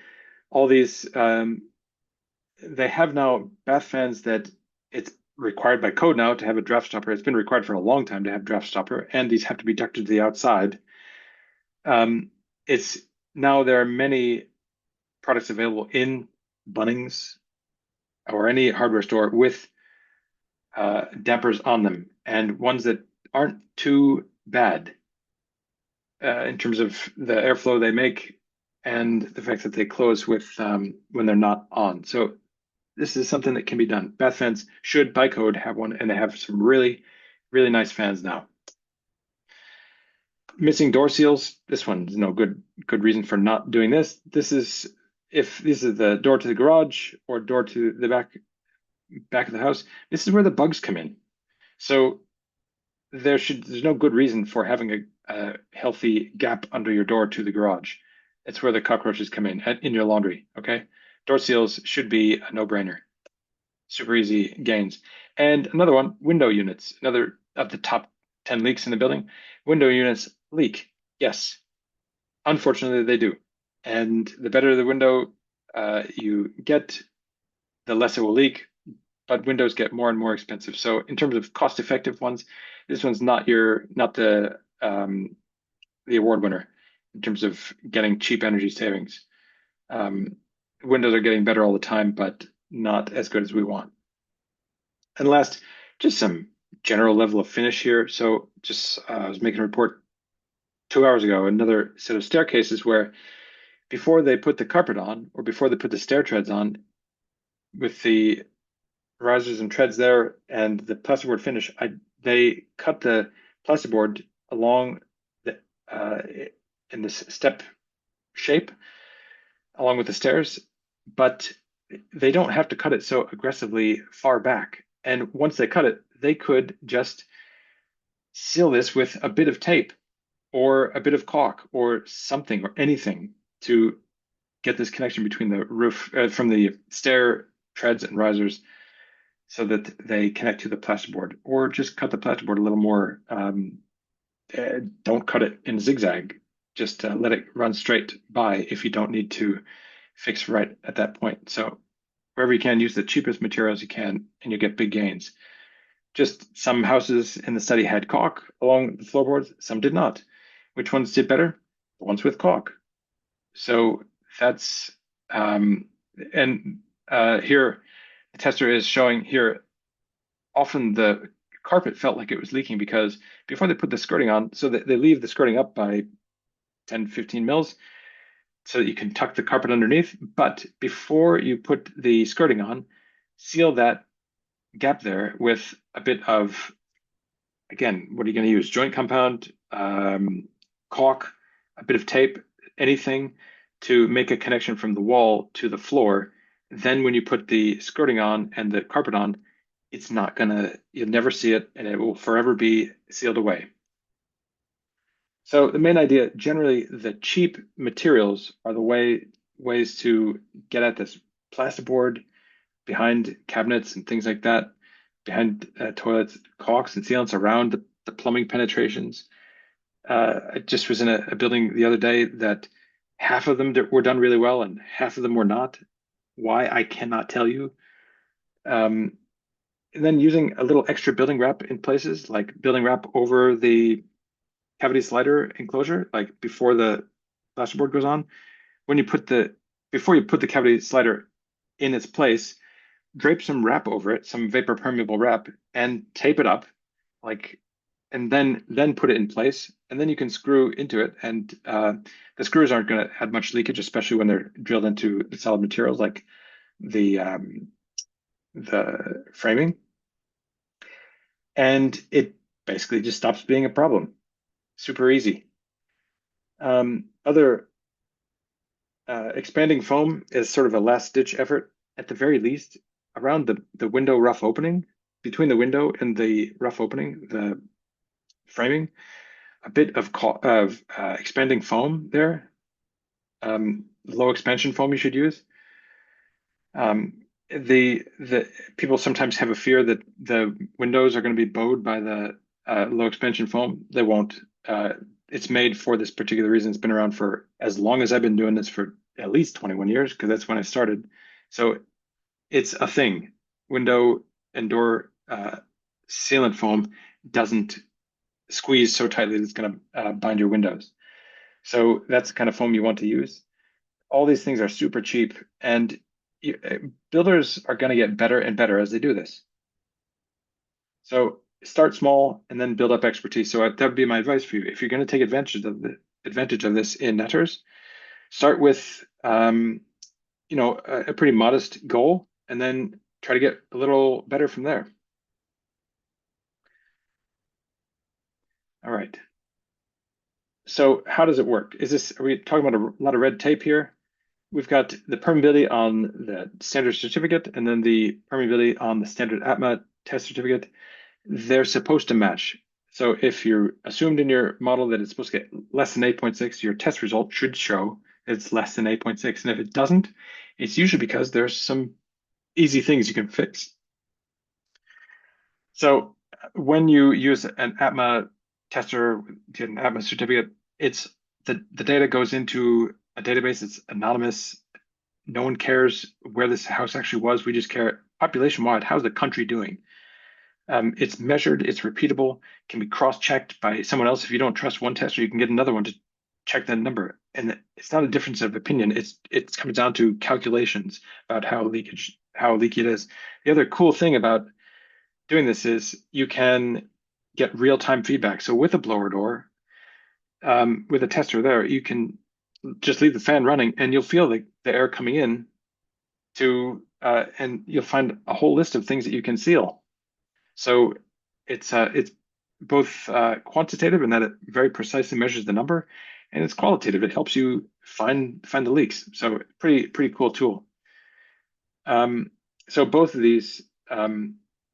all these they have now bath fans that it's required by code now to have a draft stopper. It's been required for a long time to have draft stopper, and these have to be ducted to the outside. It's now there are many products available in Bunnings or any hardware store with dampers on them, and ones that aren't too bad in terms of the airflow they make and the fact that they close with when they're not on. So this is something that can be done. Bath fans should, by code, have one, and they have some really, really nice fans now. Missing door seals. This one's no good reason for not doing this. This is if this is the door to the garage or door to the back of the house. This is where the bugs come in. So there's no good reason for having a healthy gap under your door to the garage. It's where the cockroaches come in your laundry. Okay, door seals should be a no-brainer. Super easy gains. And another one, window units. Another of the top 10 leaks in the building. Window units leak. Yes, unfortunately they do. And the better the window you get, the less it will leak. But windows get more and more expensive. So in terms of cost-effective ones, this one's not the award winner in terms of getting cheap energy savings. Windows are getting better all the time, but not as good as we want. And last, just some general level of finish here. So just I was making a report 2 hours ago, another set of staircases where before they put the carpet on or before they put the stair treads on, with the risers and treads there and the plasterboard finish, they cut the plasterboard along the in this step shape along with the stairs, but they don't have to cut it so aggressively far back. And once they cut it, they could just seal this with a bit of tape or a bit of caulk or something or anything to get this connection between the roof from the stair treads and risers so that they connect to the plasterboard, or just cut the plasterboard a little more. Don't cut it in zigzag. Just let it run straight by if you don't need to fix right at that point. So wherever you can, use the cheapest materials you can, and you get big gains. Just some houses in the study had caulk along the floorboards, some did not. Which ones did better? The ones with caulk. So that's and here the tester is showing here often the carpet felt like it was leaking because before they put the skirting on, so they leave the skirting up by 10, 15 mils so that you can tuck the carpet underneath. But before you put the skirting on, seal that gap there with a bit of, again, what are you going to use? Joint compound, caulk, a bit of tape, anything to make a connection from the wall to the floor. Then when you put the skirting on and the carpet on, you'll never see it, and it will forever be sealed away. So the main idea, generally, the cheap materials are the ways to get at this plasterboard behind cabinets and things like that, behind toilets, caulks and sealants around the plumbing penetrations. I just was in a building the other day that half of them were done really well and half of them were not. Why, I cannot tell you. And then using a little extra building wrap in places, like building wrap over the cavity slider enclosure, like before the plasterboard goes on. Before you put the cavity slider in its place, drape some wrap over it, some vapor permeable wrap, and tape it up, and then put it in place, and then you can screw into it. And the screws aren't going to have much leakage, especially when they're drilled into solid materials like the framing, and it basically just stops being a problem. Super easy. Other Expanding foam is sort of a last ditch effort. At the very least, around the window rough opening, between the window and the rough opening, the framing, a bit of expanding foam there, low expansion foam you should use. The people sometimes have a fear that the windows are going to be bowed by the low expansion foam. They won't. It's made for this particular reason. It's been around for as long as I've been doing this, for at least 21 years, because that's when I started. So it's a thing. Window and door sealant foam doesn't squeeze so tightly that it's going to bind your windows. So that's the kind of foam you want to use. All these things are super cheap, and builders are going to get better and better as they do this. So start small and then build up expertise. So that would be my advice for you. If you're going to take advantage of this in netters, start with a pretty modest goal, and then try to get a little better from there. All right. So how does it work? Are we talking about a lot of red tape here? We've got the permeability on the standard certificate and then the permeability on the standard ATMA test certificate. They're supposed to match. So if you're assumed in your model that it's supposed to get less than 8.6, your test result should show it's less than 8.6. And if it doesn't, it's usually because there's some easy things you can fix. So when you use an ATMA tester, get an ATMA certificate, it's the data goes into a database. It's anonymous. No one cares where this house actually was. We just care population-wide. How's the country doing? It's measured. It's repeatable. Can be cross-checked by someone else. If you don't trust one tester, you can get another one to check that number. And it's not a difference of opinion. It comes down to calculations about how leaky it is. The other cool thing about doing this is you can get real-time feedback. So with a blower door, with a tester there, you can just leave the fan running and you'll feel the air coming in and you'll find a whole list of things that you can seal. So it's both quantitative in that it very precisely measures the number, and it's qualitative. It helps you find the leaks. So pretty cool tool. So both of these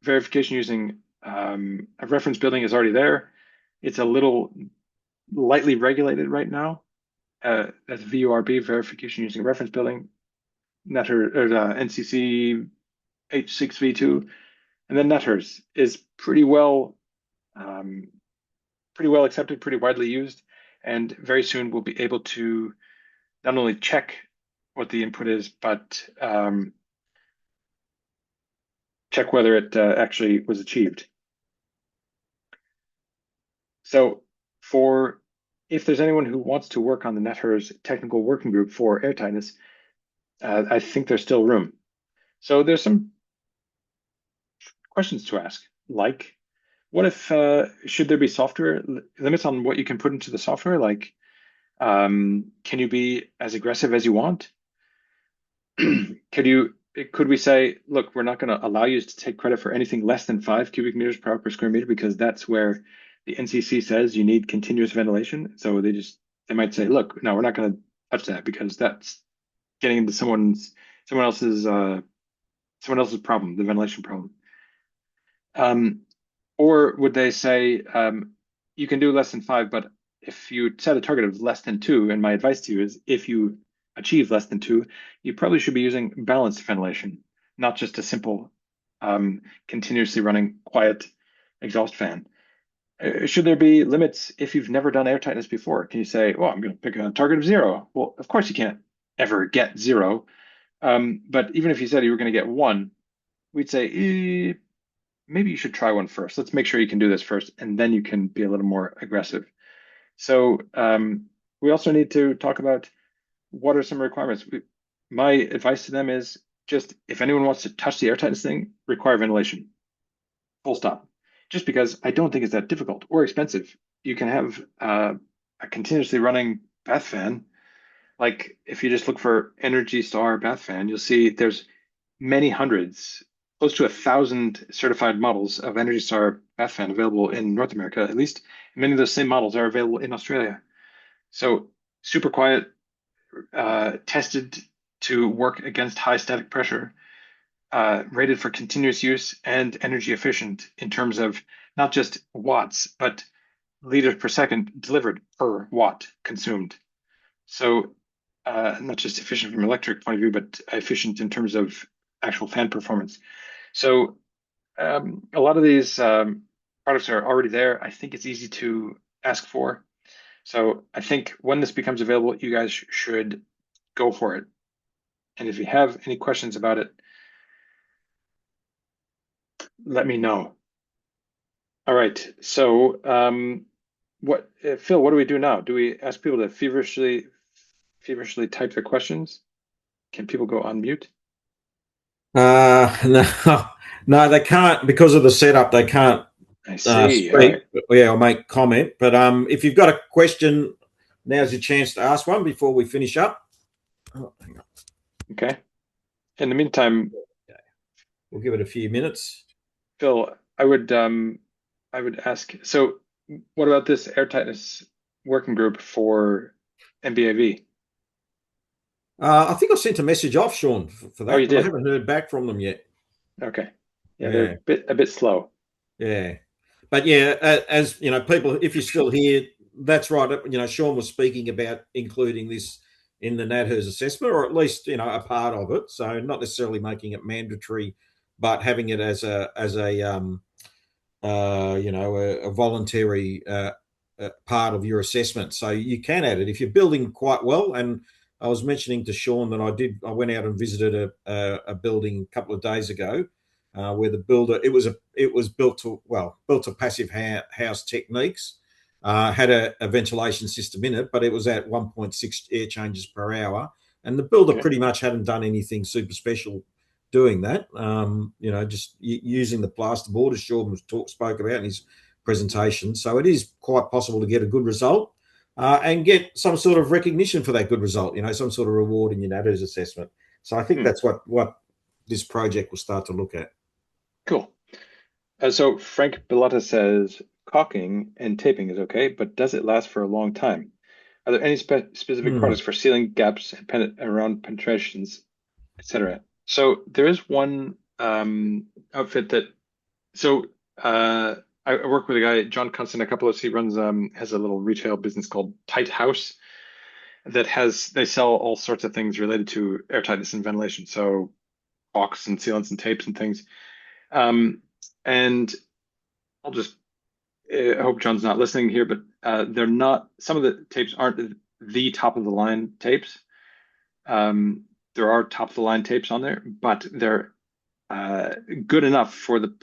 verification using a reference building is already there. It's a little lightly regulated right now. That's VURB, verification using reference building, NCC H6V2, and then Netters is pretty well accepted, pretty widely used, and very soon we'll be able to not only check what the input is, but check whether it actually was achieved. So if there's anyone who wants to work on the Netters technical working group for airtightness, I think there's still room. So there's some questions to ask, like, what if should there be software limits on what you can put into the software? Like, can you be as aggressive as you want? Could we say, look, we're not going to allow you to take credit for anything less than 5 cubic meters per hour per square meter, because that's where the NCC says you need continuous ventilation. So they might say, look, no, we're not going to touch that because that's getting into someone else's problem, the ventilation problem. Or would they say you can do less than 5, but if you set a target of less than 2, and my advice to you is if you achieve less than 2, you probably should be using balanced ventilation, not just a simple continuously running quiet exhaust fan. Should there be limits if you've never done air tightness before? Can you say, well, I'm going to pick a target of 0? Well, of course you can't ever get 0. But even if you said you were going to get 1, we'd say, maybe you should try 1 first. Let's make sure you can do this first, and then you can be a little more aggressive. So we also need to talk about what are some requirements. My advice to them is just, if anyone wants to touch the air tightness thing, require ventilation. Full stop. Just because I don't think it's that difficult or expensive. You can have a continuously running bath fan. Like if you just look for Energy Star bath fan, you'll see there's many hundreds, close to 1,000 certified models of Energy Star bath fan available in North America. At least many of those same models are available in Australia. So super quiet, tested to work against high static pressure, rated for continuous use and energy efficient in terms of not just watts, but liters per second delivered per watt consumed. So not just efficient from an electric point of view, but efficient in terms of actual fan performance. So a lot of these products are already there. I think it's easy to ask for. So I think when this becomes available, you guys should go for it. And if you have any questions about it, let me know. All right. So Phil, what do we do now? Do we ask people to feverishly type their questions? Can people go on mute? No, no, they can't because of the setup. They can't I see. All speak, right. or make comment. But if you've got a question, now's your chance to ask one before we finish up. Oh, hang on. Okay. In the meantime, We'll give it a few minutes. Phil, I would ask, so what about this airtightness working group for MBAV? I think I sent a message off, Sean, for Oh, you that, but I did. haven't heard back from them yet. Okay. Yeah, they're Yeah, a bit slow. yeah. But yeah, as you know, people, if you're still here, that's right. You know, Sean was speaking about including this in the NatHERS assessment, or at least a part of it. So not necessarily making it mandatory, but having it as a voluntary part of your assessment. So you can add it if you're building quite well. And I was mentioning to Sean that I went out and visited a building a couple of days ago, where the builder it was built to passive house techniques. Had a ventilation system in it, but it was at 1.6 air changes per hour, and the builder Okay. pretty much hadn't done anything super special doing that. Just using the plasterboard, as Sean spoke about in his presentation. So it is quite possible to get a good result, and get some sort of recognition for that good result. Some sort of reward in your NatHERS assessment. So I think Hmm. that's what this project will start to look at. Cool. So Frank Bellotta says caulking and taping is okay, but does it last for a long time? Are there any specific Hmm. products for sealing gaps and around penetrations, etc.? So there is one outfit that so I work with a guy, John Constant, a couple of he runs has a little retail business called Tight House that they sell all sorts of things related to airtightness and ventilation. So caulks and sealants and tapes and things. Um, and I'll just I hope John's not listening here, but they're not. Some of the tapes aren't the top of the line tapes. There are top of the line tapes on there, but they're good enough for the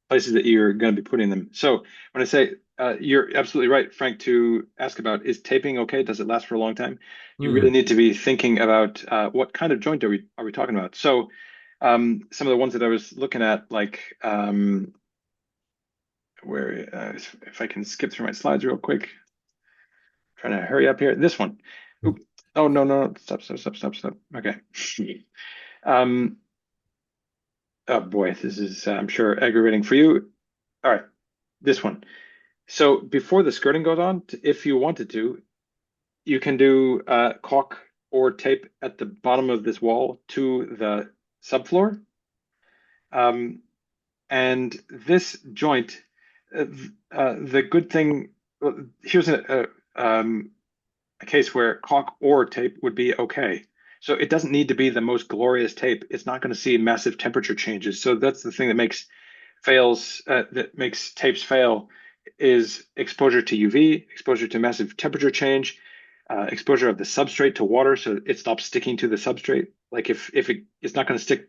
places that you're going to be putting them. So when I say you're absolutely right, Frank, to ask about is taping okay? Does it last for a long time? You really Hmm. need to be thinking about what kind of joint are we talking about? So some of the ones that I was looking at, like where if I can skip through my slides real quick, trying to hurry up here. This one. Oop. Oh no. Stop. Okay. Um, oh boy, this is I'm sure aggravating for you. All right, this one. So before the skirting goes on, if you wanted to, you can do caulk or tape at the bottom of this wall to the subfloor. And this joint, the good thing, here's a case where caulk or tape would be okay. So it doesn't need to be the most glorious tape. It's not going to see massive temperature changes. So that's the thing that makes tapes fail is exposure to UV, exposure to massive temperature change, exposure of the substrate to water, so it stops sticking to the substrate. Like if it's not going to stick,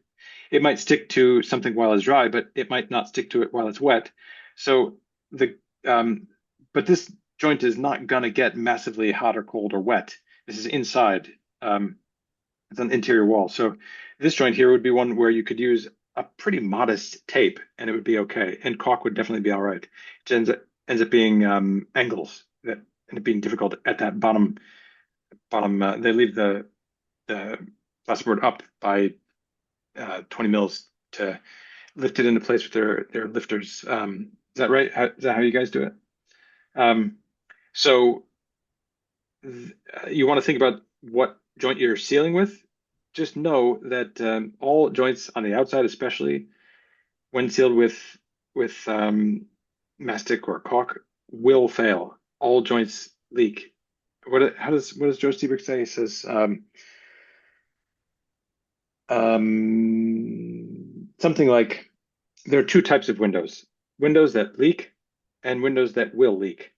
it might stick to something while it's dry, but it might not stick to it while it's wet. So the but this joint is not going to get massively hot or cold or wet. This is inside. It's an interior wall. So this joint here would be one where you could use a pretty modest tape and it would be okay. And caulk would definitely be all right. It ends up being angles that end up being difficult at that bottom. They leave the plasterboard up by 20 mils to lift it into place with their lifters. Is that right? Is that how you guys do it? Um, so you want to think about what joint you're sealing with, just know that all joints on the outside, especially when sealed with mastic or caulk, will fail. All joints leak. What does Joe Stieberg say? He says something like there are two types of windows: windows that leak and windows that will leak.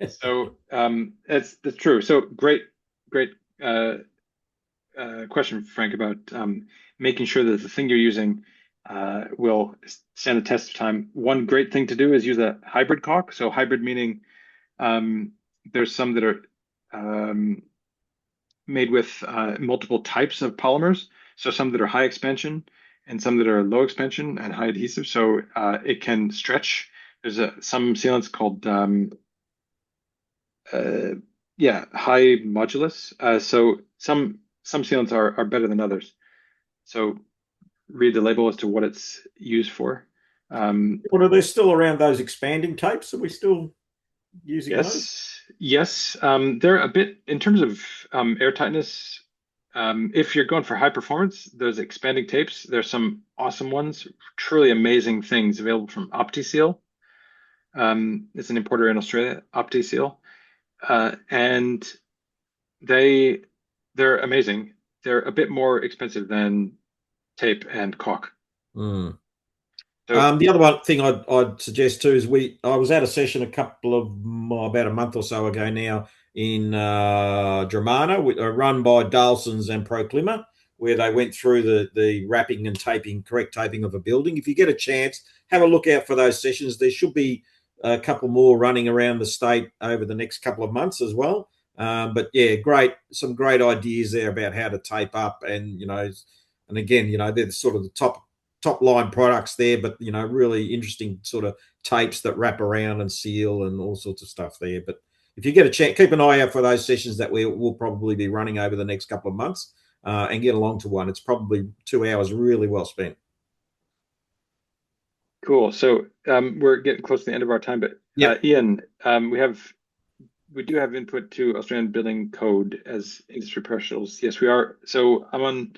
So that's true. So great uh, question, Frank, about making sure that the thing you're using will stand the test of time. One great thing to do is use a hybrid caulk. So hybrid meaning um, there's some that are made with multiple types of polymers. So some that are high expansion and some that are low expansion and high adhesive. So it can stretch. There's some sealants called uh, yeah, high modulus. So some sealants are better than others. So read the label as to what it's used for. What are they still around those expanding tapes? Are we still using those? Yes. They're a bit in terms of air tightness. If you're going for high performance, those expanding tapes, there's some awesome ones, truly amazing things available from OptiSeal. It's an importer in Australia, OptiSeal, and they they're amazing. They're a bit more expensive than tape and caulk. Mm. So The other one thing I'd suggest too is I was at a session about a month or so ago now in Dramana, run by Dalsons and Proclima, where they went through the wrapping and correct taping of a building. If you get a chance, have a look out for those sessions. There should be a couple more running around the state over the next couple of months as well. But yeah, some great ideas there about how to tape up, and again, they're sort of the top line products there, but really interesting sort of tapes that wrap around and seal and all sorts of stuff there. But if you get a chance, keep an eye out for those sessions that we'll probably be running over the next couple of months, and get along to one. It's probably 2 hours really well spent. cool. So we're getting close to the end of our time, but Yep. Ian, we do have input to Australian Building Code as industry professionals. Yes, we are. So um,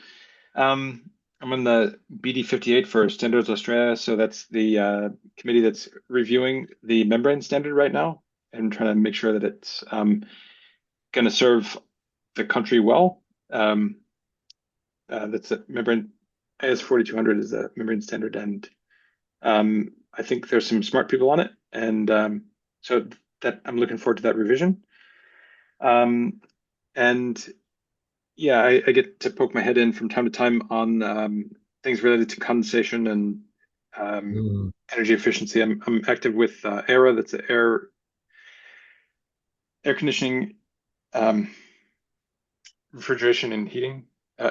I'm on the BD 58 for Standards Australia. So that's the committee that's reviewing the membrane standard right now and trying to make sure that it's going to serve the country well. That's a membrane AS 4200 is a membrane standard, and I think there's some smart people on it, and so that I'm looking forward to that revision. Um, and yeah, I get to poke my head in from time to time on things related to condensation and Mm. energy efficiency. I'm active with ERA, that's the air conditioning, um, refrigeration and heating uh,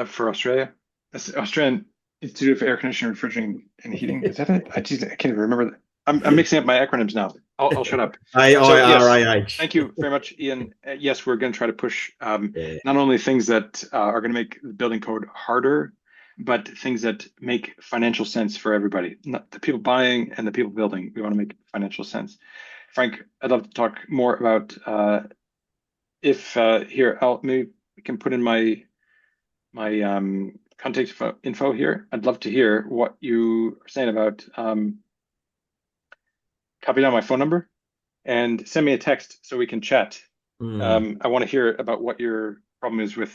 for Australia. That's the Australian Institute of Air Conditioning, Refrigerating and Heating. Is that it? I can't even remember that. I'm mixing up my acronyms now. I'll shut up. So yes, AIRAH. thank you very much, Ian. Yes, we're going to try to push Yeah. not only things that are going to make the building code harder, but things that make financial sense for everybody, not the people buying and the people building. We want to make financial sense. Frank, I'd love to talk more about if here. I'll maybe we can put in my contact info here. I'd love to hear what you are saying about copy down my phone number and send me a text so we can chat. Mm. I want to hear about what your problem is with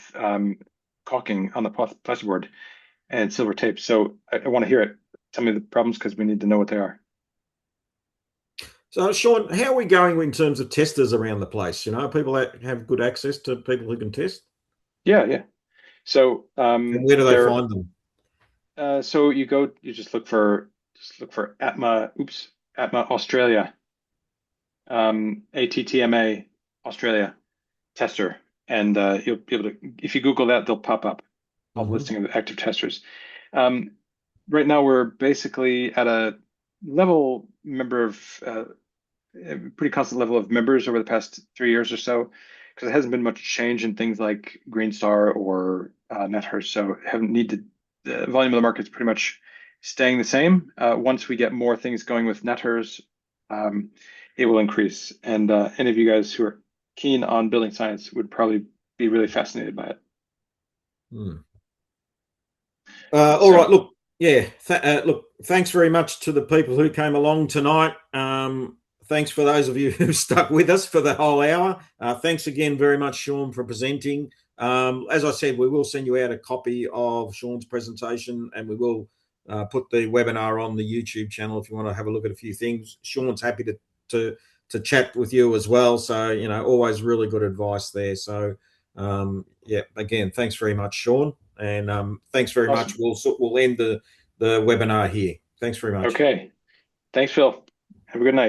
caulking on the plasterboard and silver tape. So I want to hear it. Tell me the problems because we need to know what they are. So, Sean, how are we going in terms of testers around the place? People that have good access to people who can test, Yeah. So and where do they there. find them? So you just look for Atma Australia, ATTMA Australia tester, and you'll be able to, if you Google that, they'll pop up all the Hmm. listing of the active testers. Um, right now, we're basically at a level member of a pretty constant level of members over the past 3 years or so, because it hasn't been much change in things like Green Star or NetHurst. So haven't needed the volume of the market is pretty much staying the same. Once we get more things going with NetHurst, it will increase. And any of you guys who are keen on building science would probably be really fascinated by it. Hmm. All right. So, Look, yeah. Look, thanks very much to the people who came along tonight. Thanks for those of you who stuck with us for the whole hour. Thanks again very much, Sean, for presenting. As I said, we will send you out a copy of Sean's presentation, and we will put the webinar on the YouTube channel if you want to have a look at a few things. Sean's happy to chat with you as well. So, always really good advice there. So, yeah, again, thanks very much, Sean. And thanks very much. awesome. We'll end the webinar here. Thanks very much. Okay. Thanks, Phil. Have a good night.